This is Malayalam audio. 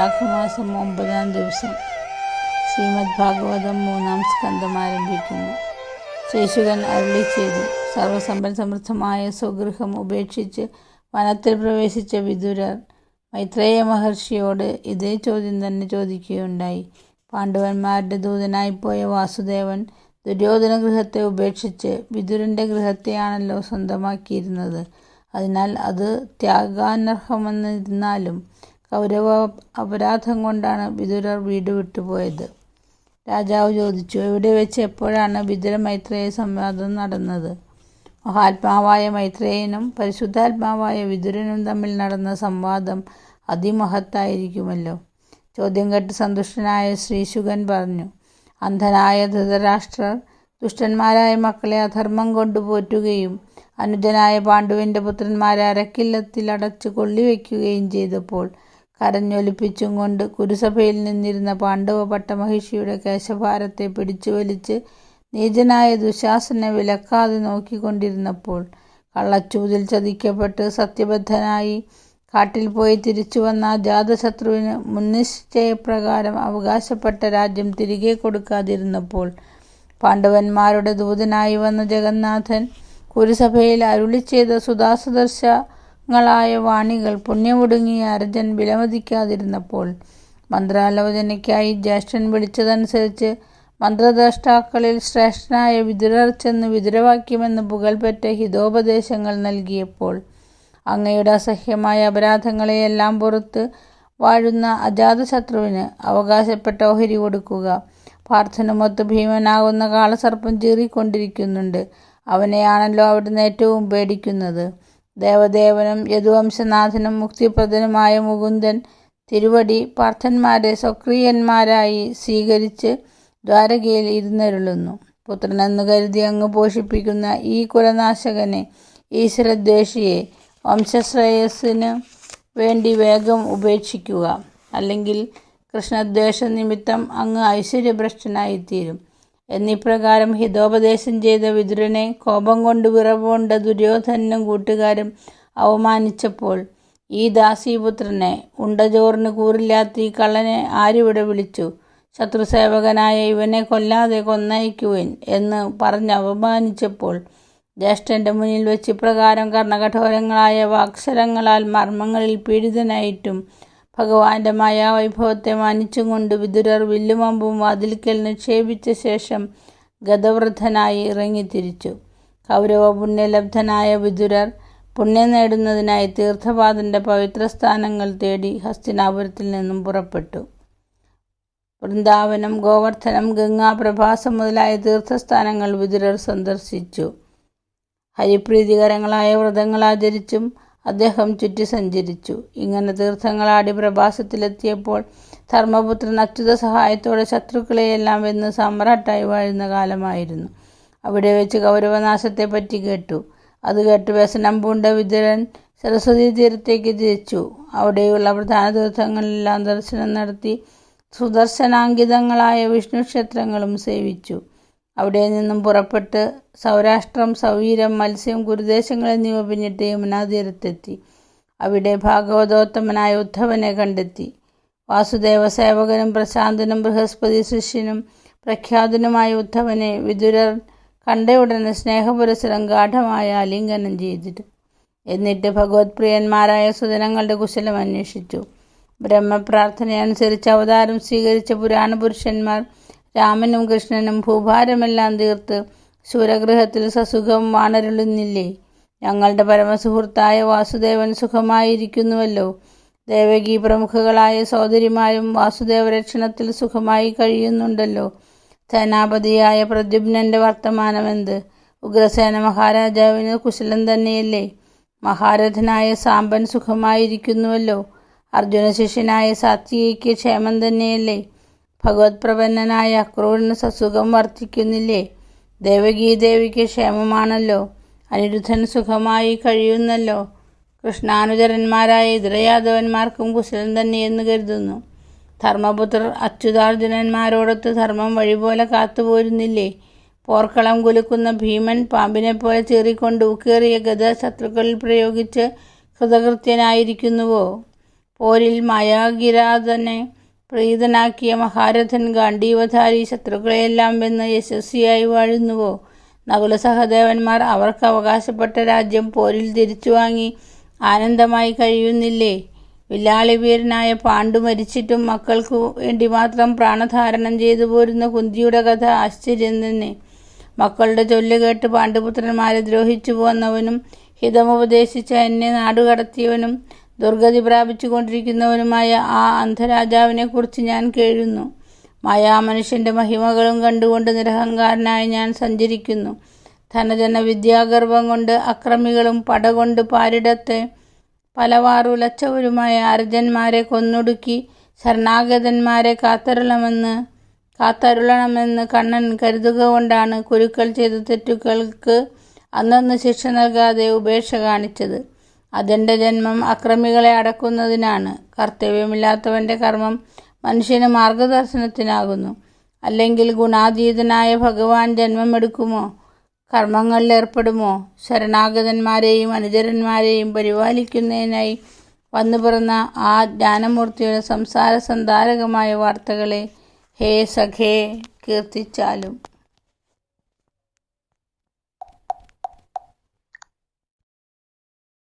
വൈശാഖമാസം 9-ാം ദിവസം ശ്രീമദ് ഭാഗവതം 3-ാം സ്കന്ധം ആരംഭിക്കുന്നു. ശേഷുകൻ അരുളി ചെയ്തു. സർവസമ്പൽസമൃദ്ധമായ സ്വഗൃഹം ഉപേക്ഷിച്ച് വനത്തിൽ പ്രവേശിച്ച വിദുരർ മൈത്രേയ മഹർഷിയോട് ഇതേ ചോദ്യം തന്നെ ചോദിക്കുകയുണ്ടായി. പാണ്ഡവന്മാരുടെ ദൂതനായിപ്പോയ വാസുദേവൻ ദുര്യോധന ഗൃഹത്തെ ഉപേക്ഷിച്ച് വിദുരൻ്റെ ഗൃഹത്തെയാണല്ലോ സ്വന്തമാക്കിയിരുന്നത്. അതിനാൽ അത് ത്യാഗാനർഹമെന്നിരുന്നാലും കൗരവ അപരാധം കൊണ്ടാണ് വിദുരർ വീട് വിട്ടുപോയത്. രാജാവ് ചോദിച്ചു, എവിടെ വെച്ച് എപ്പോഴാണ് വിദുര മൈത്രേയ സംവാദം നടന്നത്? മഹാത്മാവായ മൈത്രേയനും പരിശുദ്ധാത്മാവായ വിദുരനും തമ്മിൽ നടന്ന സംവാദം അതിമഹത്തായിരിക്കുമല്ലോ. ചോദ്യം കേട്ട് സന്തുഷ്ടനായ ശ്രീശുകൻ പറഞ്ഞു, അന്ധനായ ധൃതരാഷ്ട്രർ ദുഷ്ടന്മാരായ മക്കളെ അധർമ്മം കൊണ്ട് പോറ്റുകയും അനുജനായ പാണ്ഡുവിൻ്റെ പുത്രന്മാരെ അരക്കില്ലത്തിൽ അടച്ച് കൊള്ളിവെക്കുകയും ചെയ്തപ്പോൾ കരഞ്ഞൊലിപ്പിച്ചും കൊണ്ട് കുരുസഭയിൽ നിന്നിരുന്ന പാണ്ഡവ പട്ടമഹിഷിയുടെ കേശഭാരത്തെ പിടിച്ചു വലിച്ച് നീചനായ ദുശാസനെ വിലക്കാതെ നോക്കിക്കൊണ്ടിരുന്നപ്പോൾ കള്ളച്ചൂതിൽ ചതിക്കപ്പെട്ട് സത്യബദ്ധനായി കാട്ടിൽ പോയി തിരിച്ചു വന്ന അജാതശത്രുവിന് മുൻനിശ്ചയപ്രകാരം അവകാശപ്പെട്ട രാജ്യം തിരികെ കൊടുക്കാതിരുന്നപ്പോൾ പാണ്ഡവന്മാരുടെ ദൂതനായി വന്ന ജഗന്നാഥൻ കുരുസഭയിൽ അരുളി ചെയ്ത സുധാസദർശങ്ങളായ വാണികൾ പുണ്യമൊടുങ്ങിയ അർജൻ വിലമതിക്കാതിരുന്നപ്പോൾ മന്ത്രാലോചനയ്ക്കായി ജ്യേഷ്ഠൻ വിളിച്ചതനുസരിച്ച് മന്ത്രദ്രഷ്ടാക്കളിൽ ശ്രേഷ്ഠനായ വിദുരർ ചെന്ന് വിദുരവാക്യമെന്ന് പുകൾപെറ്റ ഹിതോപദേശങ്ങൾ നൽകിയപ്പോൾ അങ്ങയുടെ അസഹ്യമായ അപരാധങ്ങളെയെല്ലാം പുറത്ത് വാഴുന്ന അജാതശത്രുവിന് അവകാശപ്പെട്ട ഓഹരി കൊടുക്കുക. പാർത്ഥനുമൊത്ത് ഭീമനാകുന്ന കാളസർപ്പം ചീറിക്കൊണ്ടിരിക്കുന്നുണ്ട്. അവനെയാണല്ലോ അവിടുന്ന് ഏറ്റവും പേടിക്കുന്നത്. ദേവദേവനും യദുവംശനാഥനും മുക്തിപ്രദനുമായ മുകുന്ദൻ തിരുവടി പാർത്ഥന്മാരെ സ്വക്രിയന്മാരായി സ്വീകരിച്ച് ദ്വാരകയിൽ ഇരുന്നരുളുന്നു. പുത്രനെന്ന് കരുതി അങ്ങ് പോഷിപ്പിക്കുന്ന ഈ കുലനാശകനെ, ഈശ്വരദ്വേഷിയെ വംശശ്രേയസ്സിന് വേണ്ടി വേഗം ഉപേക്ഷിക്കുക. അല്ലെങ്കിൽ കൃഷ്ണദ്വേഷ നിമിത്തം അങ്ങ് ഐശ്വര്യഭ്രഷ്ടനായിത്തീരും. എന്നിപ്രകാരം ഹിതോപദേശം ചെയ്ത വിദുരനെ കോപം കൊണ്ട് വിറവുകൊണ്ട ദുര്യോധനനും കൂട്ടുകാരും അവമാനിച്ചപ്പോൾ ഈ ദാസീപുത്രനെ, ഉണ്ടചോറിന് കൂറില്ലാത്ത ഈ കള്ളനെ ആരിവിടെ വിളിച്ചു? ശത്രുസേവകനായ ഇവനെ കൊല്ലാതെ കൊന്നയക്കുവിൻ എന്ന് പറഞ്ഞ് അവമാനിച്ചപ്പോൾ ജ്യേഷ്ഠൻ്റെ മുന്നിൽ വെച്ച് ഇപ്രകാരം കർണകഠോരങ്ങളായ വാക്സരങ്ങളാൽ മർമ്മങ്ങളിൽ പീഡിതനായിട്ടും ഭഗവാന്റെ മായാവൈഭവത്തെ മാനിച്ചും കൊണ്ട് വിദുരർ വില്ലുമമ്പും വാതിൽക്കൽ നിക്ഷേപിച്ച ശേഷം ഗതവൃദ്ധനായി ഇറങ്ങിത്തിരിച്ചു. കൗരവ പുണ്യലബ്ധനായ വിദുരർ പുണ്യം നേടുന്നതിനായി തീർത്ഥപാദൻ്റെ പവിത്രസ്ഥാനങ്ങൾ തേടി ഹസ്തിനാപുരത്തിൽ നിന്നും പുറപ്പെട്ടു. വൃന്ദാവനം, ഗോവർദ്ധനം, ഗംഗാ, പ്രഭാസം മുതലായ തീർത്ഥസ്ഥാനങ്ങൾ വിദുരർ സന്ദർശിച്ചു. ഹരിപ്രീതികരങ്ങളായ വ്രതങ്ങൾ ആചരിച്ചും അദ്ദേഹം ചുറ്റി സഞ്ചരിച്ചു. ഇങ്ങനെ തീർത്ഥങ്ങളാടി പ്രഭാസത്തിലെത്തിയപ്പോൾ ധർമ്മപുത്രൻ അച്യുത സഹായത്തോടെ ശത്രുക്കളെയെല്ലാം വെന്ന് സമ്രാട്ടായി വാഴുന്ന കാലമായിരുന്നു. അവിടെ വെച്ച് കൗരവനാശത്തെപ്പറ്റി കേട്ടു. അത് കേട്ട് വ്യസനം പൂണ്ട വിദുരൻ സരസ്വതീ തീരത്തേക്ക് തിരിച്ചു. അവിടെയുള്ള പ്രധാന തീർത്ഥങ്ങളെല്ലാം ദർശനം നടത്തി സുദർശനാങ്കിതങ്ങളായ വിഷ്ണു ക്ഷേത്രങ്ങളും സേവിച്ചു. അവിടെ നിന്നും പുറപ്പെട്ട് സൗരാഷ്ട്രം, സൗവീരം, മത്സ്യം, കുരുദേശങ്ങൾ എന്നിവ പിന്നിട്ട് യമുനാതീരത്തെത്തി. അവിടെ ഭാഗവതോത്തമനായ ഉദ്ധവനെ കണ്ടെത്തി. വാസുദേവ സേവകനും പ്രശാന്തനും ബൃഹസ്പതി ശിഷ്യനും പ്രഖ്യാതനുമായ ഉദ്ധവനെ വിദുരർ കണ്ടയുടനെ സ്നേഹപുരസരം ഗാഠമായ ആലിംഗനം ചെയ്തിട്ട് എന്നിട്ട് ഭഗവത് പ്രിയന്മാരായ സുജനങ്ങളുടെ കുശലം അന്വേഷിച്ചു. ബ്രഹ്മപ്രാർത്ഥനയനുസരിച്ച് അവതാരം സ്വീകരിച്ച പുരാണ പുരുഷന്മാർ രാമനും കൃഷ്ണനും ഭൂഭാരമെല്ലാം തീർത്ത് ശൂരഗൃഹത്തിൽ സസുഖം വാണരുളുന്നില്ലേ? ഞങ്ങളുടെ പരമസുഹൃത്തായ വാസുദേവൻ സുഖമായിരിക്കുന്നുവല്ലോ. ദേവകീ പ്രമുഖകളായ സോദരിമാരും വാസുദേവരക്ഷണത്തിൽ സുഖമായി കഴിയുന്നുണ്ടല്ലോ. സേനാപതിയായ പ്രദ്യുമ്നൻ്റെ വർത്തമാനമെന്ത്? ഉഗ്രസേന മഹാരാജാവിന് കുശലം തന്നെയല്ലേ? മഹാരഥനായ സാമ്പൻ സുഖമായിരിക്കുന്നുവല്ലോ. അർജുന ശിഷ്യനായ സാത്വികയ്ക്ക് ക്ഷേമം തന്നെയല്ലേ? ഭഗവത് പ്രപന്നനായ അക്രൂരന് സസുഖം വർദ്ധിക്കുന്നില്ലേ? ദേവകീദേവിക്ക് ക്ഷേമമാണല്ലോ. അനിരുദ്ധൻ സുഖമായി കഴിയുന്നല്ലോ. കൃഷ്ണാനുചരന്മാരായ ഇതരയാദവന്മാർക്കും കുശലം തന്നെയെന്ന് കരുതുന്നു. ധർമ്മപുത്രർ അച്യുതാർജുനന്മാരോടൊത്ത് ധർമ്മം വഴിപോലെ കാത്തുപോരുന്നില്ലേ? പോർക്കളം കുലുക്കുന്ന ഭീമൻ പാമ്പിനെപ്പോലെ ചീറിക്കൊണ്ട് ഊക്കേറിയ ഗദ ശത്രുക്കളിൽ പ്രയോഗിച്ച് കൃതകൃത്യനായിരിക്കുന്നുവോ? പോരിൽ മായാഗിരാതനെ പ്രീതനാക്കിയ മഹാരഥൻ ഗാണ്ഡീവധാരി ശത്രുക്കളെയെല്ലാം വെന്ന് യശസ്വിയായി വാഴുന്നുവോ? നകുല സഹദേവന്മാർ അവർക്ക് അവകാശപ്പെട്ട രാജ്യം പോരിൽ തിരിച്ചു വാങ്ങി ആനന്ദമായി കഴിയുന്നില്ലേ? വില്ലാളിവീരനായ പാണ്ഡു മരിച്ചിട്ടും മക്കൾക്കു വേണ്ടി മാത്രം പ്രാണധാരണം ചെയ്തു പോരുന്ന കുന്തിയുടെ കഥ ആശ്ചര്യം തന്നെ. മക്കളുടെ ചൊല്ല് കേട്ട് പാണ്ഡുപുത്രന്മാരെ ദ്രോഹിച്ചു പോന്നവനും ഹിതമുപദേശിച്ച എന്നെ നാടുകടത്തിയവനും ദുർഗതി പ്രാപിച്ചു കൊണ്ടിരിക്കുന്നവനുമായ ആ അന്ധരാജാവിനെ കുറിച്ച് ഞാൻ കേഴുന്നു. മായാമനുഷ്യന്റെ മഹിമകളും കണ്ടുകൊണ്ട് നിരഹങ്കാരനായ ഞാൻ സഞ്ചരിക്കുന്നു. ധനജന വിദ്യാഗർഭം കൊണ്ട് അക്രമികളും പടകൊണ്ട് പാരിടത്തെ പലവാറുലച്ചവരുമായ അർജന്മാരെ കൊന്നൊടുക്കി ശരണാഗതന്മാരെ കാത്തരുളണമെന്ന് കണ്ണൻ കരുതുക കൊണ്ടാണ് കുരുക്കൾ ചെയ്ത തെറ്റുകൾക്ക് അന്നന്ന് ശിക്ഷ നൽകാതെ ഉപേക്ഷ കാണിച്ചത്. അതെന്റെ ജന്മം അക്രമികളെ അടക്കുന്നതിനാണ്. കർത്തവ്യമില്ലാത്തവന്റെ കർമ്മം മനുഷ്യന് മാർഗദർശനത്തിനാകുന്നു. അല്ലെങ്കിൽ ഗുണാതീതനായ ഭഗവാൻ ജന്മമെടുക്കുമോ? കർമ്മങ്ങളിൽ ഏർപ്പെടുമോ? ശരണാഗതന്മാരെയും അനുചരന്മാരെയും പരിപാലിക്കുന്നതിനായി വന്നു പിറന്ന ആ ജ്ഞാനമൂർത്തിയുടെ സംസാര സന്ധാരകമായ വാർത്തകളെ ഹേ സഖേ കീർത്തിച്ചാലും